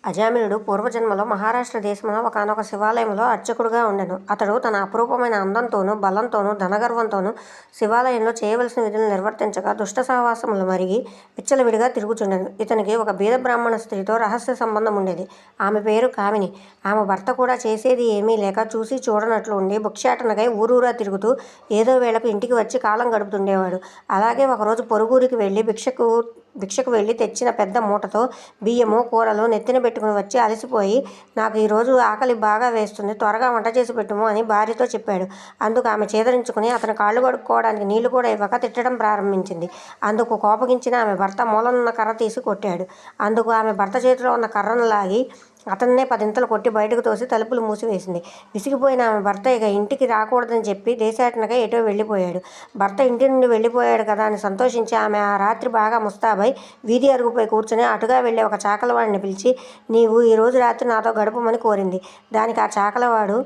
అజామిళుడు పూర్వజన్మలో మహారాష్ట్ర దేశమున ఒకానొక శివాలయంలో అర్చకుడుగా ఉండెను. అతడు తన అపురూపమైన అందంతోనూ బలంతోనూ ధనగర్వంతోనూ శివాలయంలో చేయవలసిన విధులు నిర్వర్తించగా దుష్ట సహవాసములు మరిగి విచ్చలవిడిగా తిరుగుచుండెను. ఇతనికి ఒక బీద బ్రాహ్మణ స్త్రీతో రహస్య సంబంధం ఉండేది. ఆమె పేరు కామిని. ఆమె భర్త కూడా చేసేది ఏమీ లేక చూసి చూడనట్లు ఉండి భిక్షాటనకై ఊరూరా తిరుగుతూ ఏదో వేళకు ఇంటికి వచ్చి కాలం గడుపుతుండేవాడు. అలాగే ఒకరోజు పొరుగురికి వెళ్ళి భిక్షకు వెళ్ళి తెచ్చిన పెద్ద మూటతో బియ్యము కూరలు నెత్తిన పెట్టుకుని వచ్చి అలసిపోయి, నాకు ఈరోజు ఆకలి బాగా వేస్తుంది, త్వరగా వంట చేసి పెట్టుము అని భార్యతో చెప్పాడు. అందుకు ఆమె చేదరించుకుని అతని కాళ్ళు కడుక్కోవడానికి నీళ్లు కూడా ఇవ్వక తిట్టడం ప్రారంభించింది. అందుకు కోపగించిన ఆమె భర్త మూలనున్న కర్ర తీసి కొట్టాడు. అందుకు ఆమె భర్త చేతిలో ఉన్న కర్రను లాగి అతన్నే పదింతలు కొట్టి బయటకు తోసి తలుపులు మూసివేసింది. విసిగిపోయిన ఆమె భర్త ఇక ఇంటికి రాకూడదని చెప్పి దేశాటనకై ఎటో వెళ్ళిపోయాడు. భర్త ఇంటి నుండి వెళ్ళిపోయాడు కదా అని సంతోషించి ఆమె ఆ రాత్రి బాగా ముస్తాబై వీధి అరుగుపై కూర్చుని అటుగా వెళ్ళే ఒక చాకలవాడిని పిలిచి, నీవు ఈరోజు రాత్రి నాతో గడపమని కోరింది. దానికి ఆ చాకలవాడు,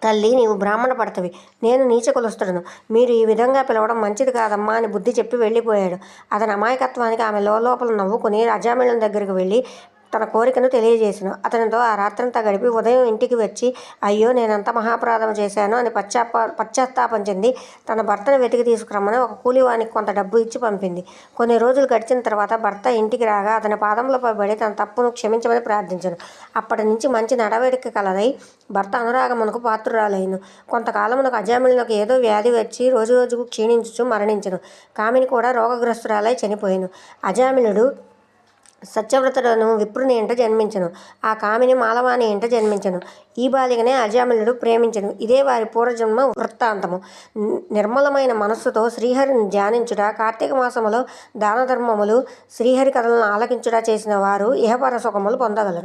తల్లి, నీవు బ్రాహ్మణ పడతవి, నేను నీచ కులస్తుడను, మీరు ఈ విధంగా పిలవడం మంచిది కాదమ్మా అని బుద్ధి చెప్పి వెళ్ళిపోయాడు. అతని అమాయకత్వానికి ఆమె లోపల నవ్వుకుని అజామిళుని దగ్గరికి వెళ్ళి తన కోరికను తెలియజేసెను. అతనితో ఆ రాత్రంతా గడిపి ఉదయం ఇంటికి వచ్చి, అయ్యో నేనంత మహాపరాధం చేశాను అని పశ్చాత్తాపం చెంది తన భర్తను వెతికి తీసుకురమ్మని ఒక కూలివానికి కొంత డబ్బు ఇచ్చి పంపింది. కొన్ని రోజులు గడిచిన తర్వాత భర్త ఇంటికి రాగా అతని పాదములపై పడి తన తప్పును క్షమించమని ప్రార్థించెను. అప్పటి నుంచి మంచి నడవడిక కలదై భర్త అనురాగమునకు పాత్రురాలైను. కొంతకాలమునకు అజామిళునకు ఏదో వ్యాధి వచ్చి రోజురోజుకు క్షీణించుచు మరణించెను. కామిని కూడా రోగగ్రస్తురాలై చనిపోయెను. అజామిళుడు సత్యవ్రతుడను విప్రుని ఇంట జన్మించెను. ఆ కామిని మాలవాని ఇంట జన్మించెను. ఈ బాలికనే అజామిళుడు ప్రేమించెను. ఇదే వారి పూర్వజన్మ వృత్తాంతము. నిర్మలమైన మనస్సుతో శ్రీహరిని ధ్యానించుట, కార్తీక మాసములో దానధర్మములు, శ్రీహరి కథలను ఆలకించుట చేసిన వారు ఇహపర సుఖములు పొందగలరు.